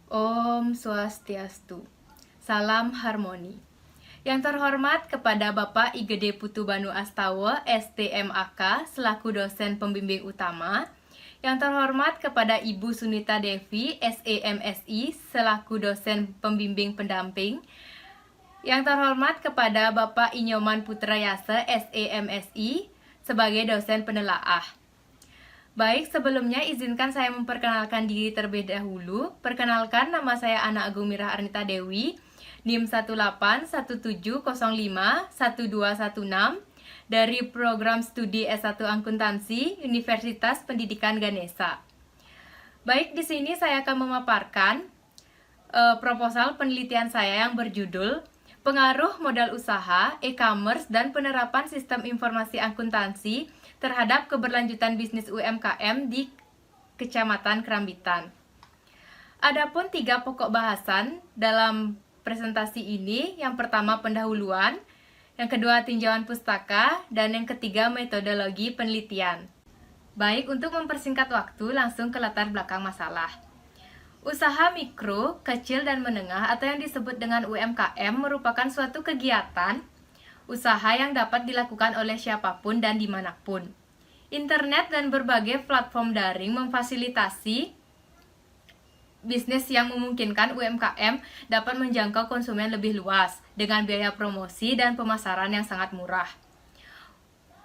Om Swastiastu. Salam harmoni. Yang terhormat kepada Bapak Igede Putu Banu Astawa, STMAK, selaku dosen pembimbing utama. Yang terhormat kepada Ibu Sunita Devi, SEMSI, selaku dosen pembimbing pendamping. Yang terhormat kepada Bapak Inyoman Putrayasa, SEMSI, sebagai dosen penelaah. Baik, sebelumnya izinkan saya memperkenalkan diri terlebih dahulu. Perkenalkan, nama saya Ana Agung Mirah Arnita Dewi, NIM 1817051216 dari Program Studi S1 Akuntansi Universitas Pendidikan Ganesha. Baik, di sini saya akan memaparkan proposal penelitian saya yang berjudul Pengaruh Modal Usaha, E-commerce, dan Penerapan Sistem Informasi Akuntansi terhadap keberlanjutan bisnis UMKM di Kecamatan Kerambitan. Adapun 3 pokok bahasan dalam presentasi ini, yang pertama pendahuluan, yang kedua tinjauan pustaka, dan yang ketiga metodologi penelitian. Baik, untuk mempersingkat waktu, langsung ke latar belakang masalah. Usaha mikro, kecil, dan menengah atau yang disebut dengan UMKM merupakan suatu kegiatan usaha yang dapat dilakukan oleh siapapun dan dimanapun. Internet dan berbagai platform daring memfasilitasi bisnis yang memungkinkan UMKM dapat menjangkau konsumen lebih luas dengan biaya promosi dan pemasaran yang sangat murah.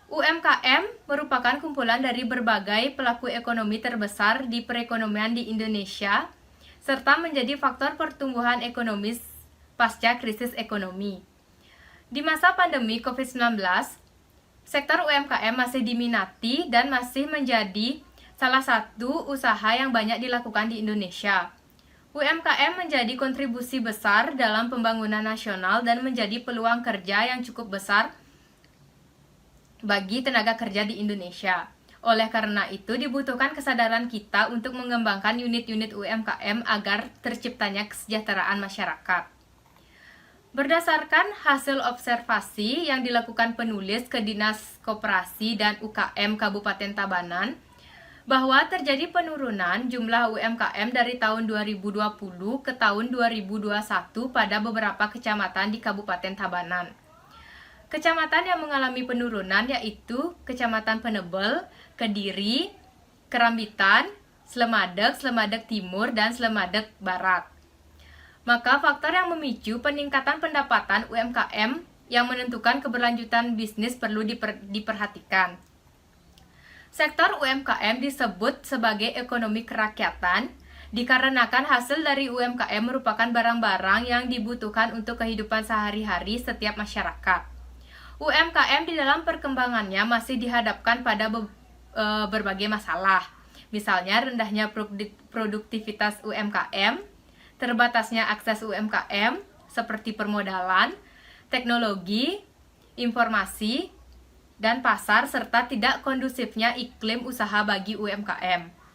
UMKM merupakan kumpulan dari berbagai pelaku ekonomi terbesar di perekonomian di Indonesia, serta menjadi faktor pertumbuhan ekonomis pasca krisis ekonomi. Di masa pandemi COVID-19, sektor UMKM masih diminati dan masih menjadi salah satu usaha yang banyak dilakukan di Indonesia. UMKM menjadi kontribusi besar dalam pembangunan nasional dan menjadi peluang kerja yang cukup besar bagi tenaga kerja di Indonesia. Oleh karena itu, dibutuhkan kesadaran kita untuk mengembangkan unit-unit UMKM agar terciptanya kesejahteraan masyarakat. Berdasarkan hasil observasi yang dilakukan penulis ke Dinas Koperasi dan UKM Kabupaten Tabanan, bahwa terjadi penurunan jumlah UMKM dari tahun 2020 ke tahun 2021 pada beberapa kecamatan di Kabupaten Tabanan. Kecamatan yang mengalami penurunan yaitu Kecamatan Penebel, Kediri, Kerambitan, Slemadeg, Slemadeg Timur, dan Slemadeg Barat. Maka faktor yang memicu peningkatan pendapatan UMKM yang menentukan keberlanjutan bisnis perlu diperhatikan. Sektor UMKM disebut sebagai ekonomi kerakyatan dikarenakan hasil dari UMKM merupakan barang-barang yang dibutuhkan untuk kehidupan sehari-hari setiap masyarakat. UMKM di dalam perkembangannya masih dihadapkan pada berbagai masalah, misalnya rendahnya produktivitas UMKM, terbatasnya akses UMKM seperti permodalan, teknologi, informasi, dan pasar, serta tidak kondusifnya iklim usaha bagi UMKM.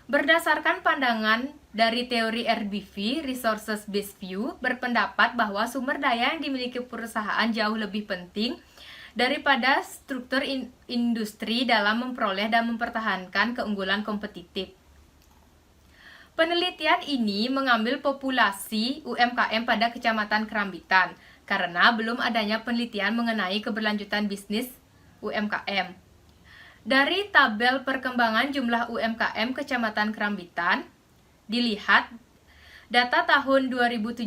Berdasarkan pandangan dari teori RBV, Resources Based View, berpendapat bahwa sumber daya yang dimiliki perusahaan jauh lebih penting daripada struktur industri dalam memperoleh dan mempertahankan keunggulan kompetitif. Penelitian ini mengambil populasi UMKM pada Kecamatan Kerambitan karena belum adanya penelitian mengenai keberlanjutan bisnis UMKM. Dari tabel perkembangan jumlah UMKM Kecamatan Kerambitan, dilihat data tahun 2017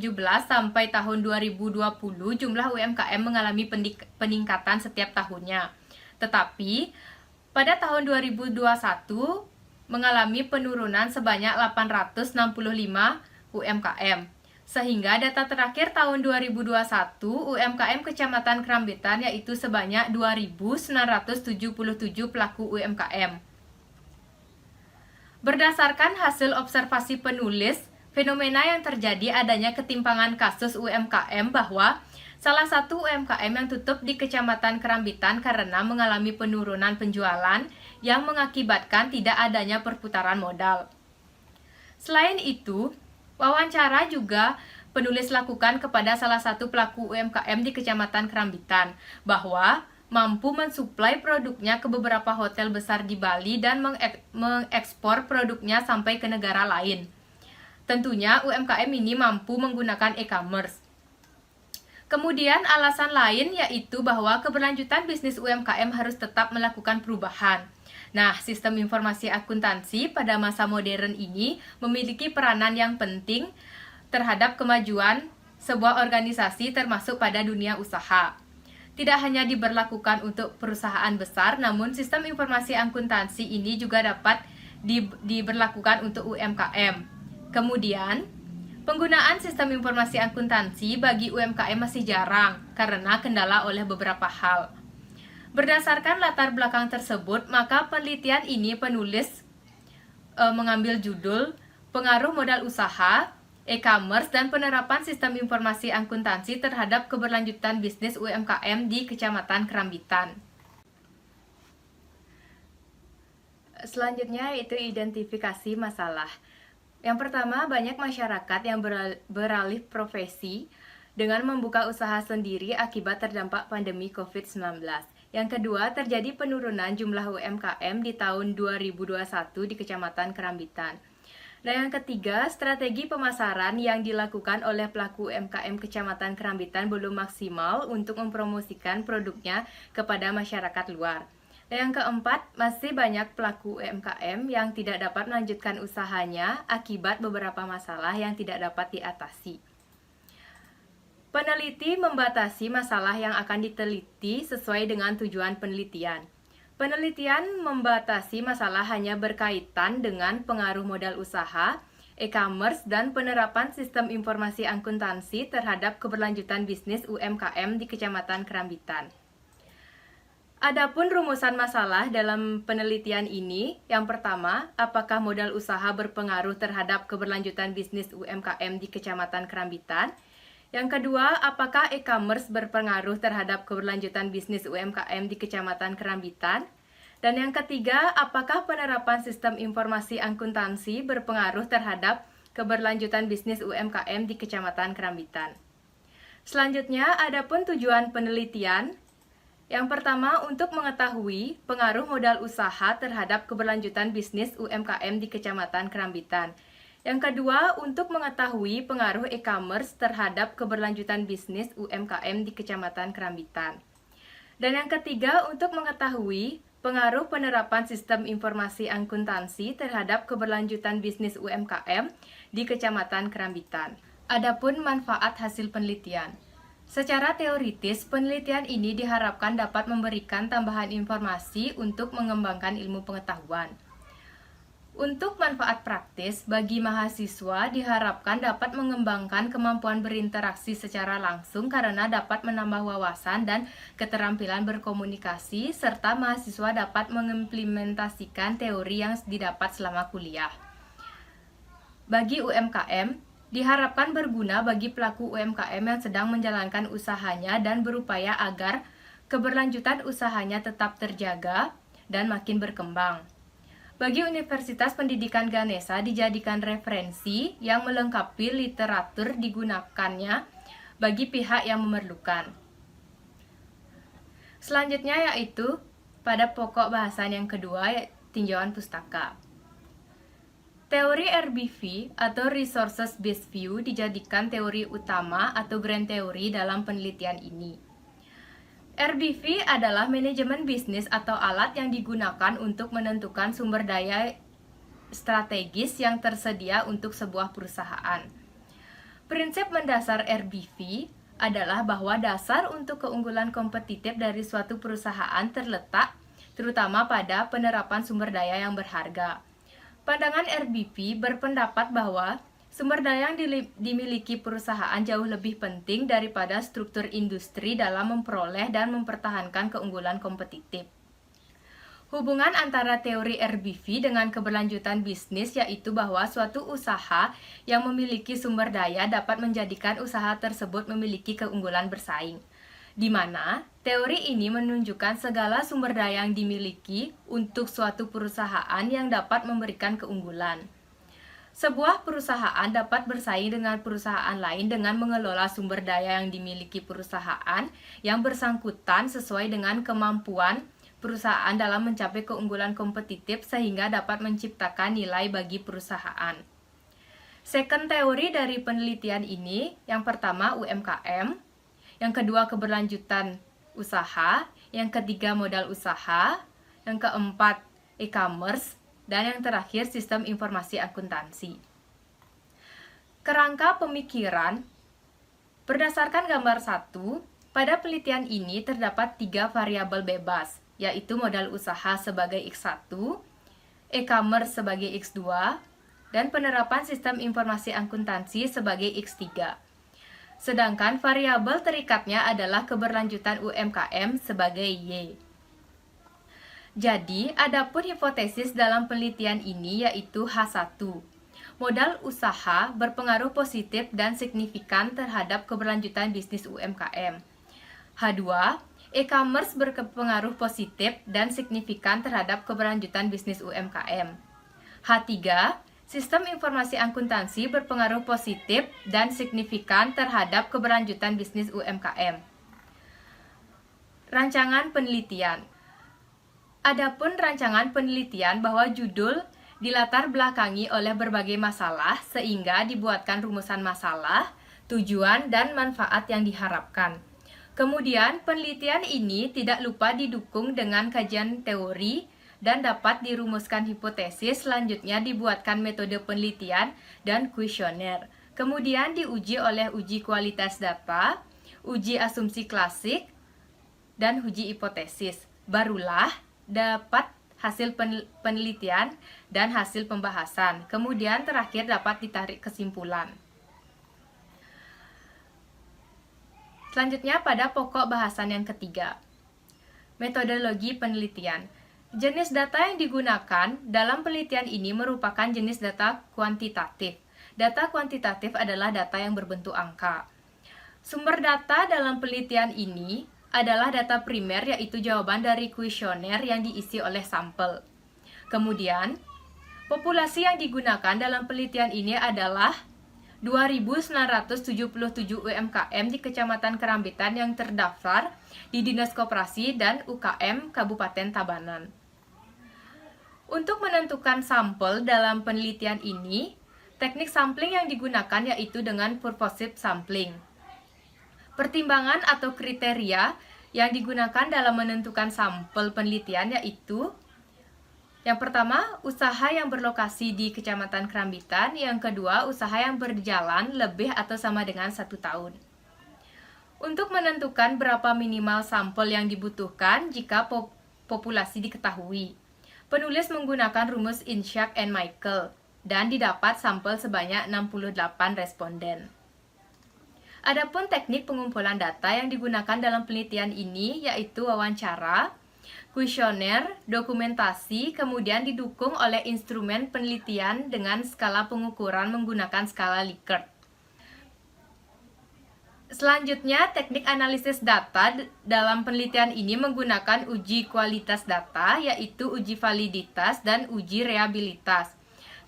sampai tahun 2020 jumlah UMKM mengalami peningkatan setiap tahunnya. Tetapi pada tahun 2021 mengalami penurunan sebanyak 865 UMKM. Sehingga data terakhir tahun 2021 UMKM Kecamatan Kerambitan yaitu sebanyak 2.977 pelaku UMKM. Berdasarkan hasil observasi penulis, fenomena yang terjadi adanya ketimpangan kasus UMKM bahwa salah satu UMKM yang tutup di Kecamatan Kerambitan karena mengalami penurunan penjualan yang mengakibatkan tidak adanya perputaran modal. Selain itu, wawancara juga penulis lakukan kepada salah satu pelaku UMKM di Kecamatan Kerambitan bahwa mampu mensuplai produknya ke beberapa hotel besar di Bali dan mengekspor produknya sampai ke negara lain. Tentunya UMKM ini mampu menggunakan e-commerce. Kemudian alasan lain yaitu bahwa keberlanjutan bisnis UMKM harus tetap melakukan perubahan. Nah, sistem informasi akuntansi pada masa modern ini memiliki peranan yang penting terhadap kemajuan sebuah organisasi termasuk pada dunia usaha. Tidak hanya diberlakukan untuk perusahaan besar, namun sistem informasi akuntansi ini juga dapat diberlakukan untuk UMKM. Kemudian, penggunaan sistem informasi akuntansi bagi UMKM masih jarang karena kendala oleh beberapa hal. Berdasarkan latar belakang tersebut, maka penelitian ini penulis mengambil judul Pengaruh Modal Usaha, E-commerce, dan penerapan sistem informasi akuntansi terhadap keberlanjutan bisnis UMKM di Kecamatan Kerambitan. Selanjutnya itu identifikasi masalah. Yang pertama, banyak masyarakat yang beralih profesi dengan membuka usaha sendiri akibat terdampak pandemi COVID-19. Yang kedua, terjadi penurunan jumlah UMKM di tahun 2021 di Kecamatan Kerambitan. Dan yang ketiga, strategi pemasaran yang dilakukan oleh pelaku UMKM Kecamatan Kerambitan belum maksimal untuk mempromosikan produknya kepada masyarakat luar. Dan yang keempat, masih banyak pelaku UMKM yang tidak dapat melanjutkan usahanya akibat beberapa masalah yang tidak dapat diatasi. Peneliti membatasi masalah yang akan diteliti sesuai dengan tujuan penelitian. Penelitian membatasi masalah hanya berkaitan dengan pengaruh modal usaha, e-commerce, dan penerapan sistem informasi akuntansi terhadap keberlanjutan bisnis UMKM di Kecamatan Kerambitan. Adapun rumusan masalah dalam penelitian ini, yang pertama, apakah modal usaha berpengaruh terhadap keberlanjutan bisnis UMKM di Kecamatan Kerambitan? Yang kedua, apakah e-commerce berpengaruh terhadap keberlanjutan bisnis UMKM di Kecamatan Kerambitan? Dan yang ketiga, apakah penerapan sistem informasi akuntansi berpengaruh terhadap keberlanjutan bisnis UMKM di Kecamatan Kerambitan? Selanjutnya, adapun tujuan penelitian. Yang pertama, untuk mengetahui pengaruh modal usaha terhadap keberlanjutan bisnis UMKM di Kecamatan Kerambitan. Yang kedua, untuk mengetahui pengaruh e-commerce terhadap keberlanjutan bisnis UMKM di Kecamatan Kerambitan. Dan yang ketiga, untuk mengetahui pengaruh penerapan sistem informasi akuntansi terhadap keberlanjutan bisnis UMKM di Kecamatan Kerambitan. Adapun manfaat hasil penelitian. Secara teoritis, penelitian ini diharapkan dapat memberikan tambahan informasi untuk mengembangkan ilmu pengetahuan. Untuk manfaat praktis, bagi mahasiswa diharapkan dapat mengembangkan kemampuan berinteraksi secara langsung karena dapat menambah wawasan dan keterampilan berkomunikasi, serta mahasiswa dapat mengimplementasikan teori yang didapat selama kuliah. Bagi UMKM, diharapkan berguna bagi pelaku UMKM yang sedang menjalankan usahanya dan berupaya agar keberlanjutan usahanya tetap terjaga dan makin berkembang. Bagi Universitas Pendidikan Ganesha dijadikan referensi yang melengkapi literatur digunakannya bagi pihak yang memerlukan. Selanjutnya yaitu pada pokok bahasan yang kedua, tinjauan pustaka. Teori RBV atau Resources Based View dijadikan teori utama atau grand theory dalam penelitian ini. RBV adalah manajemen bisnis atau alat yang digunakan untuk menentukan sumber daya strategis yang tersedia untuk sebuah perusahaan. Prinsip mendasar RBV adalah bahwa dasar untuk keunggulan kompetitif dari suatu perusahaan terletak terutama pada penerapan sumber daya yang berharga. Pandangan RBV berpendapat bahwa sumber daya yang dimiliki perusahaan jauh lebih penting daripada struktur industri dalam memperoleh dan mempertahankan keunggulan kompetitif. Hubungan antara teori RBV dengan keberlanjutan bisnis yaitu bahwa suatu usaha yang memiliki sumber daya dapat menjadikan usaha tersebut memiliki keunggulan bersaing, di mana teori ini menunjukkan segala sumber daya yang dimiliki untuk suatu perusahaan yang dapat memberikan keunggulan. Sebuah perusahaan dapat bersaing dengan perusahaan lain dengan mengelola sumber daya yang dimiliki perusahaan yang bersangkutan sesuai dengan kemampuan perusahaan dalam mencapai keunggulan kompetitif sehingga dapat menciptakan nilai bagi perusahaan. Second teori dari penelitian ini, yang pertama UMKM, yang kedua keberlanjutan usaha, yang ketiga modal usaha, yang keempat e-commerce, dan yang terakhir sistem informasi akuntansi. Kerangka pemikiran, berdasarkan gambar 1, pada penelitian ini terdapat 3 variabel bebas, yaitu modal usaha sebagai X1, e-commerce sebagai X2, dan penerapan sistem informasi akuntansi sebagai X3. Sedangkan variabel terikatnya adalah keberlanjutan UMKM sebagai Y. Jadi, adapun hipotesis dalam penelitian ini yaitu H1. Modal usaha berpengaruh positif dan signifikan terhadap keberlanjutan bisnis UMKM. H2. E-commerce berpengaruh positif dan signifikan terhadap keberlanjutan bisnis UMKM. H3. Sistem informasi akuntansi berpengaruh positif dan signifikan terhadap keberlanjutan bisnis UMKM. Rancangan penelitian. Adapun rancangan penelitian bahwa judul dilatar belakangi oleh berbagai masalah sehingga dibuatkan rumusan masalah, tujuan, dan manfaat yang diharapkan. Kemudian, penelitian ini tidak lupa didukung dengan kajian teori dan dapat dirumuskan hipotesis, selanjutnya dibuatkan metode penelitian dan kuesioner. Kemudian diuji oleh uji kualitas data, uji asumsi klasik, dan uji hipotesis. Barulah dapat hasil penelitian dan hasil pembahasan. Kemudian terakhir dapat ditarik kesimpulan. Selanjutnya pada pokok bahasan yang ketiga, metodologi penelitian. Jenis data yang digunakan dalam penelitian ini merupakan jenis data kuantitatif. Data kuantitatif adalah data yang berbentuk angka. Sumber data dalam penelitian ini adalah data primer, yaitu jawaban dari kuesioner yang diisi oleh sampel. Kemudian, populasi yang digunakan dalam penelitian ini adalah 2.977 UMKM di Kecamatan Kerambitan yang terdaftar di Dinas Koperasi dan UKM Kabupaten Tabanan. Untuk menentukan sampel dalam penelitian ini, teknik sampling yang digunakan yaitu dengan purposive sampling. Pertimbangan atau kriteria yang digunakan dalam menentukan sampel penelitian yaitu yang pertama, usaha yang berlokasi di Kecamatan Kerambitan. Yang kedua, usaha yang berjalan lebih atau sama dengan 1 tahun. Untuk menentukan berapa minimal sampel yang dibutuhkan jika populasi diketahui, penulis menggunakan rumus Inshack and Michael dan didapat sampel sebanyak 68 responden. Adapun teknik pengumpulan data yang digunakan dalam penelitian ini yaitu wawancara, kuesioner, dokumentasi, kemudian didukung oleh instrumen penelitian dengan skala pengukuran menggunakan skala Likert. Selanjutnya, teknik analisis data dalam penelitian ini menggunakan uji kualitas data, yaitu uji validitas dan uji reliabilitas.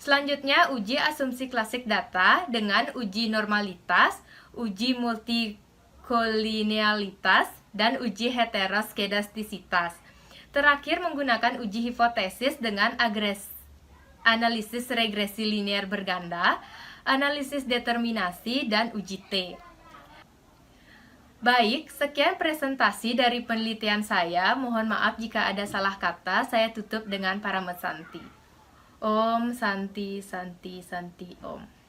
Selanjutnya, uji asumsi klasik data dengan uji normalitas, uji multikolinealitas, dan uji heteroskedastisitas. Terakhir, menggunakan uji hipotesis dengan analisis regresi linear berganda, analisis determinasi, dan uji T. Baik, sekian presentasi dari penelitian saya. Mohon maaf jika ada salah kata. Saya tutup dengan Paramet Santi. Om Santi Santi Santi Om.